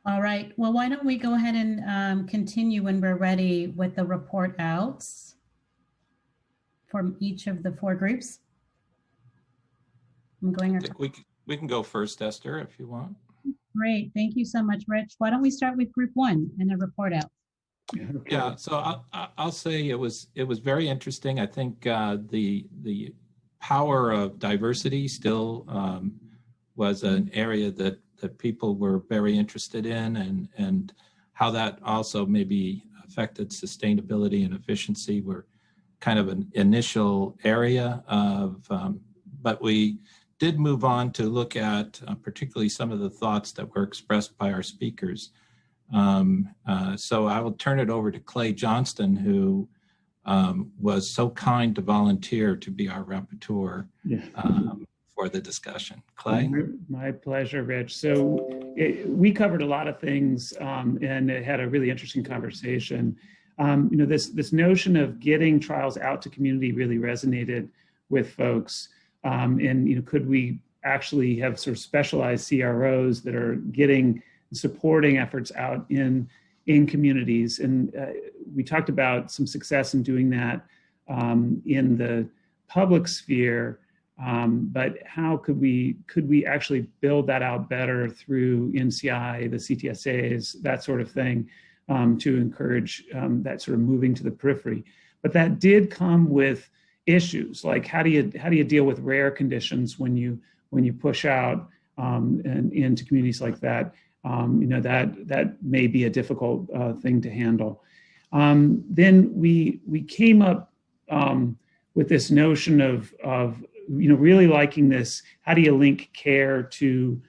All right. Well, why don't we go ahead and continue when we're ready with the report outs from each of the 4 groups. I'm going. I think we can go first, Esther, if you want. Great. Thank you so much, Rich. Why don't we start with group 1 and the report out? Okay. Yeah, so I'll say it was very interesting. I think the power of diversity still was an area that people were very interested in, and how that also maybe affected sustainability and efficiency were kind of an initial area of, but we did move on to look at particularly some of the thoughts that were expressed by our speakers. So I will turn it over to Clay Johnston, who was so kind to volunteer to be our rapporteur for the discussion. Clay? My pleasure, Rich. So we covered a lot of things and it had a really interesting conversation. This notion of getting trials out to community really resonated with folks. And could we actually have sort of specialized CROs that are supporting efforts out in communities? And we talked about some success in doing that in the public sphere, but how could we actually build that out better through NCI, the CTSAs, that sort of thing, to encourage that sort of moving to the periphery? But that did come with issues, like how do you deal with rare conditions when you push out and into communities like that? That may be a difficult thing to handle. Then we came up with this notion of really liking this. How do you link care to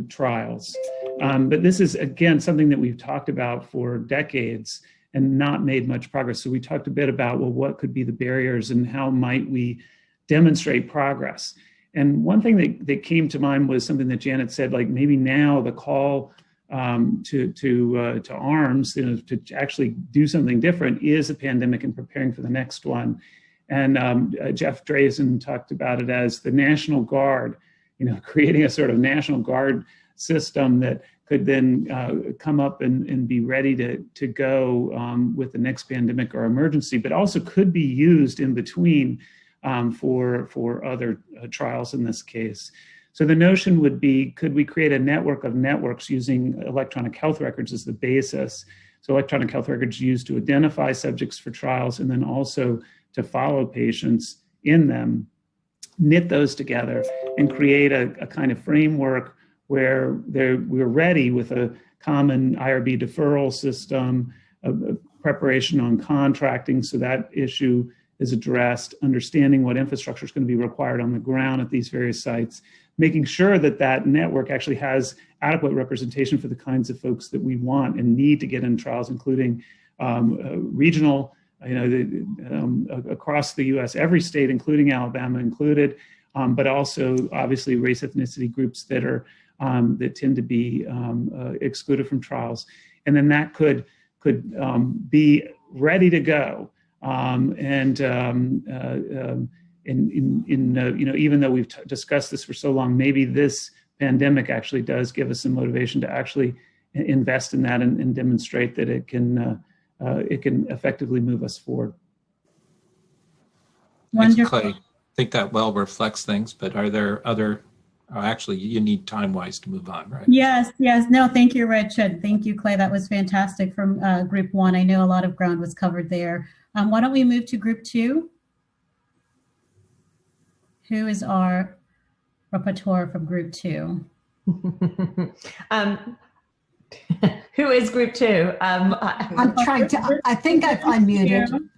trials? But this is, again, something that we've talked about for decades and not made much progress. So we talked a bit about, well, what could be the barriers and how might we demonstrate progress? And one thing that came to mind was something that Janet said, like maybe now the call to arms, to actually do something different is a pandemic and preparing for the next one. And Jeff Drazen talked about it as the National Guard, creating a sort of National Guard system that could then come up and be ready to go with the next pandemic or emergency, but also could be used in between for other trials in this case. So the notion would be, could we create a network of networks using electronic health records as the basis? So electronic health records used to identify subjects for trials and then also to follow patients in them, knit those together and create a kind of framework where we're ready with a common IRB deferral system, a preparation on contracting so that issue is addressed, understanding what infrastructure is going to be required on the ground at these various sites, making sure that that network actually has adequate representation for the kinds of folks that we want and need to get in trials, including regional, across the US, every state, including Alabama included, but also obviously race ethnicity groups that are that tend to be excluded from trials. And then that could be ready to go. Even though we've discussed this for so long, maybe this pandemic actually does give us some motivation to actually invest in that and demonstrate that it can effectively move us forward. Thanks, Clay. I think that well reflects things, but are there other, actually you need time-wise to move on, right? Yes. No, thank you, Rich. And thank you, Clay. That was fantastic from group 1. I know a lot of ground was covered there. Why don't we move to group 2? Who is our rapporteur from group 2? Who is group 2? I'm trying to, I think I've unmuted.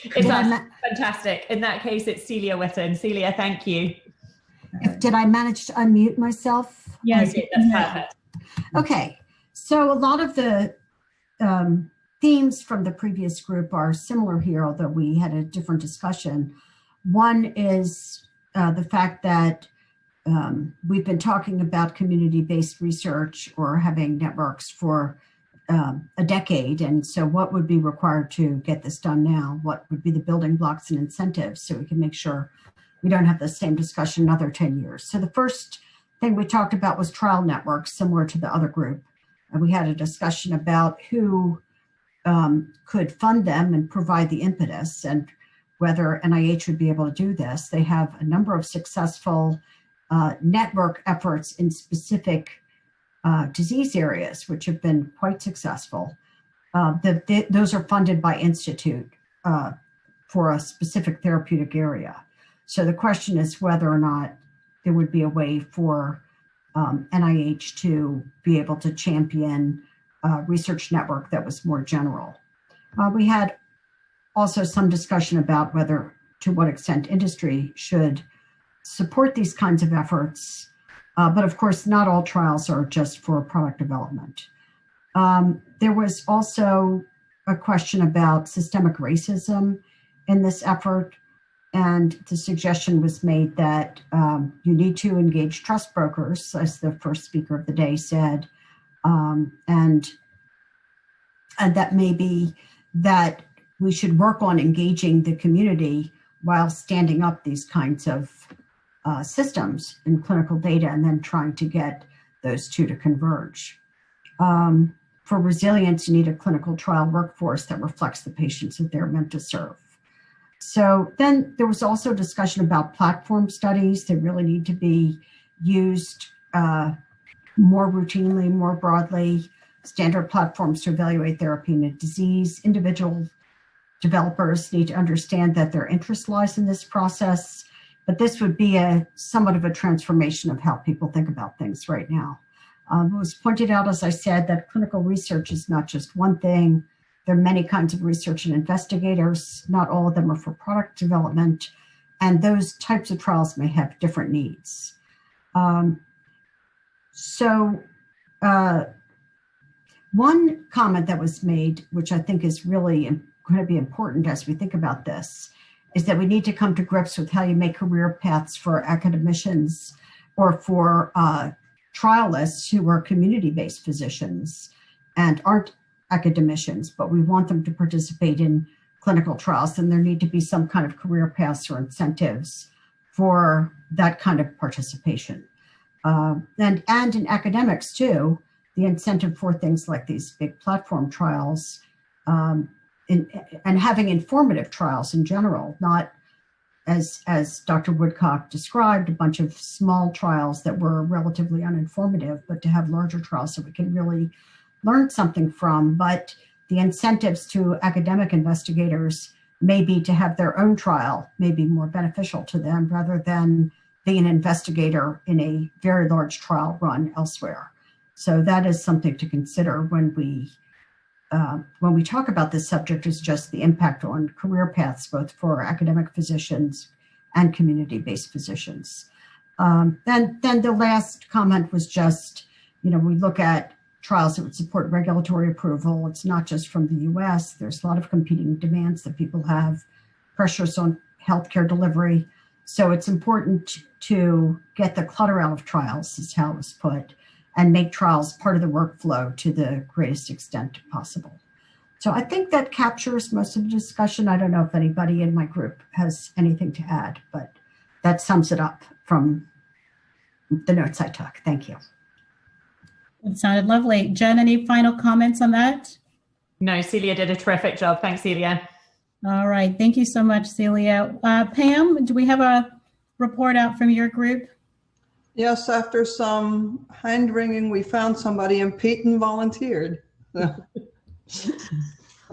It's fantastic. In that case, it's Celia Witten. Celia, thank you. Did I manage to unmute myself? Yes, that's perfect. Okay, so a lot of the themes from the previous group are similar here, although we had a different discussion. One is the fact that we've been talking about community-based research or having networks for a decade. And so what would be required to get this done now? What would be the building blocks and incentives so we can make sure we don't have the same discussion another 10 years? So the first thing we talked about was trial networks, similar to the other group. And we had a discussion about who could fund them and provide the impetus, and whether NIH would be able to do this. They have a number of successful network efforts in specific disease areas, which have been quite successful. Those are funded by institute for a specific therapeutic area. So the question is whether or not there would be a way for NIH to be able to champion a research network that was more general. We had also some discussion about whether, to what extent industry should support these kinds of efforts. But of course, not all trials are just for product development. There was also a question about systemic racism in this effort. And the suggestion was made that you need to engage trust brokers, as the first speaker of the day said, and that maybe that we should work on engaging the community while standing up these kinds of systems in clinical data, and then trying to get those two to converge. For resilience, you need a clinical trial workforce that reflects the patients that they're meant to serve. So then there was also discussion about platform studies. They really need to be used more routinely, more broadly, standard platforms to evaluate therapy in a disease. Individual developers need to understand that their interest lies in this process, but this would be somewhat of a transformation of how people think about things right now. It was pointed out, as I said, that clinical research is not just one thing. There are many kinds of research and investigators. Not all of them are for product development, and those types of trials may have different needs. One comment that was made, which I think is really going to be important as we think about this, is that we need to come to grips with how you make career paths for academicians or for trialists who are community-based physicians and aren't academicians, but we want them to participate in clinical trials, and there need to be some kind of career paths or incentives for that kind of participation. And in academics too, the incentive for things like these big platform trials and having informative trials in general, not as Dr. Woodcock described, a bunch of small trials that were relatively uninformative, but to have larger trials so we can really learn something from. But the incentives to academic investigators may be to have their own trial, may be more beneficial to them rather than being an investigator in a very large trial run elsewhere. So that is something to consider when we talk about this subject, is just the impact on career paths, both for academic physicians and community-based physicians. Then the last comment was just, we look at trials that would support regulatory approval. It's not just from the US. There's a lot of competing demands that people have, pressures on healthcare delivery. So it's important to get the clutter out of trials, is how it was put, and make trials part of the workflow to the greatest extent possible. So I think that captures most of the discussion. I don't know if anybody in my group has anything to add, but that sums it up from the notes I took. Thank you. It sounded lovely. Jen, any final comments on that? No, Celia did a terrific job. Thanks, Celia. All right. Thank you so much, Celia. Pam, do we have a report out from your group? Yes, after some hand-wringing, we found somebody, and Peyton volunteered.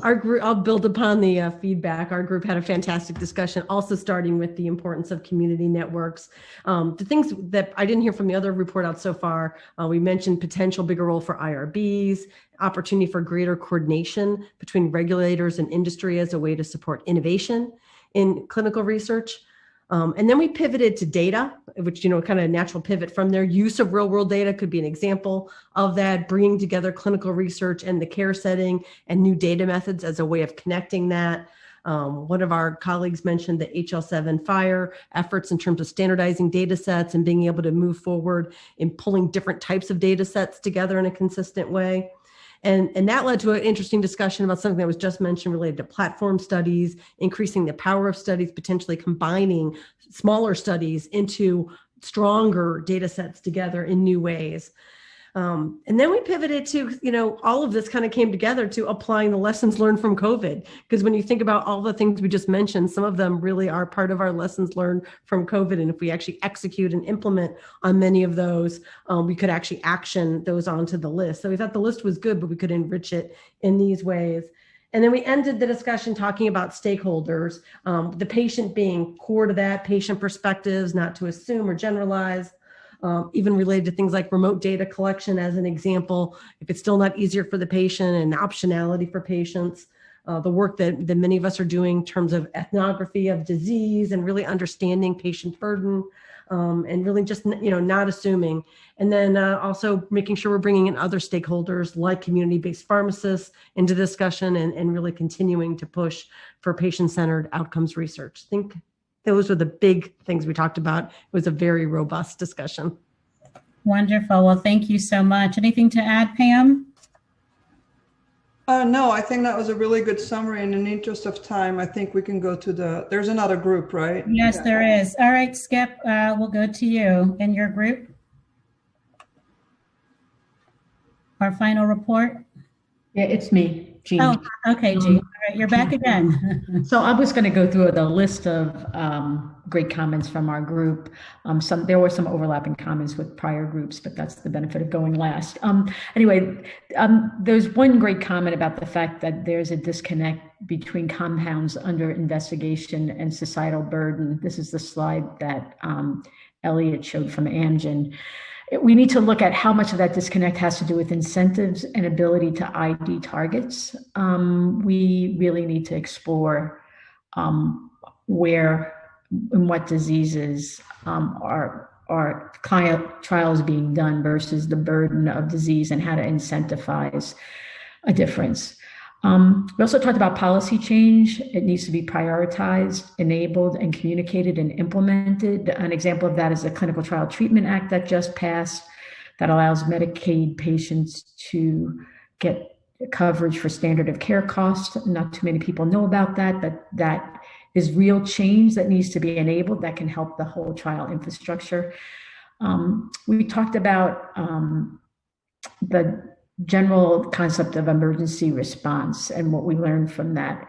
Our group, I'll build upon the feedback. Our group had a fantastic discussion, also starting with the importance of community networks. The things that I didn't hear from the other report out so far, we mentioned potential bigger role for IRBs, opportunity for greater coordination between regulators and industry as a way to support innovation in clinical research. And then we pivoted to data, which, kind of a natural pivot from there. Use of real world data could be an example of that, bringing together clinical research and the care setting and new data methods as a way of connecting that. One of our colleagues mentioned the HL7 FIRE efforts in terms of standardizing data sets and being able to move forward in pulling different types of data sets together in a consistent way. And that led to an interesting discussion about something that was just mentioned related to platform studies, increasing the power of studies, potentially combining smaller studies into stronger data sets together in new ways. And then we pivoted to, all of this kind of came together to applying the lessons learned from COVID. Because when you think about all the things we just mentioned, some of them really are part of our lessons learned from COVID. And if we actually execute and implement on many of those, we could actually action those onto the list. So we thought the list was good, but we could enrich it in these ways. And then we ended the discussion talking about stakeholders, the patient being core to that, patient perspectives, not to assume or generalize. Even related to things like remote data collection as an example, if it's still not easier for the patient, and optionality for patients, the work that many of us are doing in terms of ethnography of disease and really understanding patient burden, and really just, not assuming. And then also making sure we're bringing in other stakeholders like community-based pharmacists into discussion and really continuing to push for patient-centered outcomes research. I think those were the big things we talked about. It was a very robust discussion. Wonderful. Well, thank you so much. Anything to add, Pam? No, I think that was a really good summary. In the interest of time, I think we can go to there's another group, right? Yes, there is. All right, Skip, we'll go to you and your group. Our final report. Yeah, it's me, Jean. Oh, okay, Jean. All right, you're back again. So I was going to go through the list of great comments from our group. There were some overlapping comments with prior groups, but that's the benefit of going last. Anyway, there's one great comment about the fact that there's a disconnect between compounds under investigation and societal burden. This is the slide that Elliot showed from Amgen. We need to look at how much of that disconnect has to do with incentives and ability to ID targets. We really need to explore where and what diseases are trials being done versus the burden of disease and how to incentivize a difference. We also talked about policy change. It needs to be prioritized, enabled, and communicated and implemented. An example of that is the Clinical Trial Treatment Act that just passed that allows Medicaid patients to get coverage for standard of care costs. Not too many people know about that, but that is real change that needs to be enabled that can help the whole trial infrastructure. We talked about the general concept of emergency response and what we learned from that.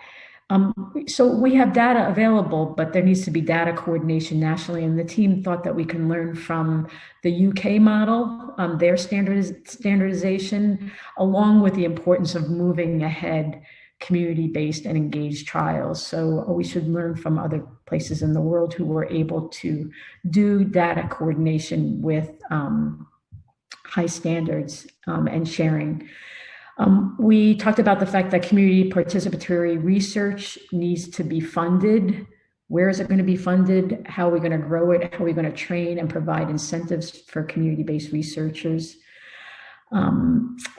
So we have data available, but there needs to be data coordination nationally. And the team thought that we can learn from the UK model, their standardization, along with the importance of moving ahead community-based and engaged trials. So we should learn from other places in the world who were able to do data coordination with high standards and sharing. We talked about the fact that community participatory research needs to be funded. Where is it going to be funded? How are we going to grow it? How are we going to train and provide incentives for community-based researchers?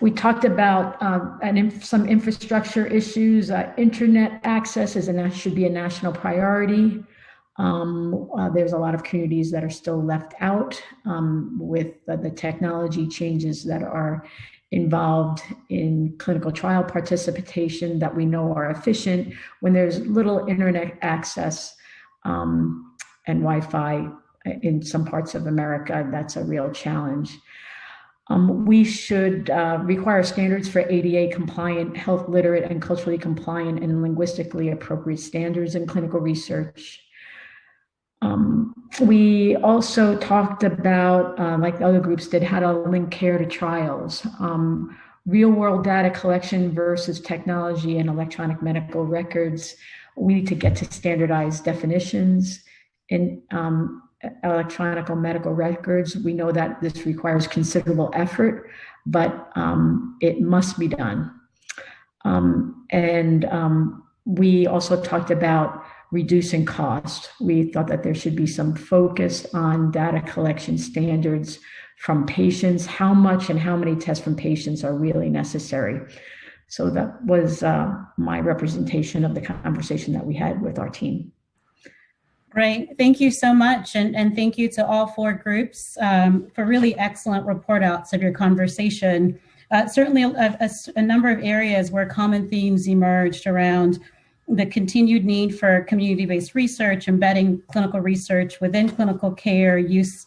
We talked about some infrastructure issues. Internet access should be a national priority. There's a lot of communities that are still left out with the technology changes that are involved in clinical trial participation that we know are efficient. When there's little internet access and Wi-Fi in some parts of America, that's a real challenge. We should require standards for ADA compliant, health literate, and culturally compliant and linguistically appropriate standards in clinical research. We also talked about, like other groups did, how to link care to trials. Real world data collection versus technology and electronic medical records. We need to get to standardized definitions in electronic medical records. We know that this requires considerable effort, but it must be done. We also talked about reducing cost. We thought that there should be some focus on data collection standards from patients, how much and how many tests from patients are really necessary. So that was my representation of the conversation that we had with our team. Great, thank you so much. And thank you to all four groups for really excellent report outs of your conversation. Certainly a number of areas where common themes emerged around the continued need for community-based research, embedding clinical research within clinical care, use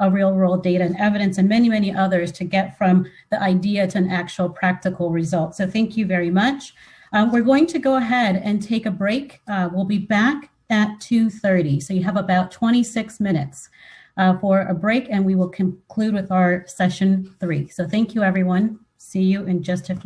real world data and evidence, and many, many others to get from the idea to an actual practical result. So thank you very much. We're going to go ahead and take a break. We'll be back at 2:30. So you have about 26 minutes for a break, and we will conclude with our session 3. So thank you, everyone. See you in just a few.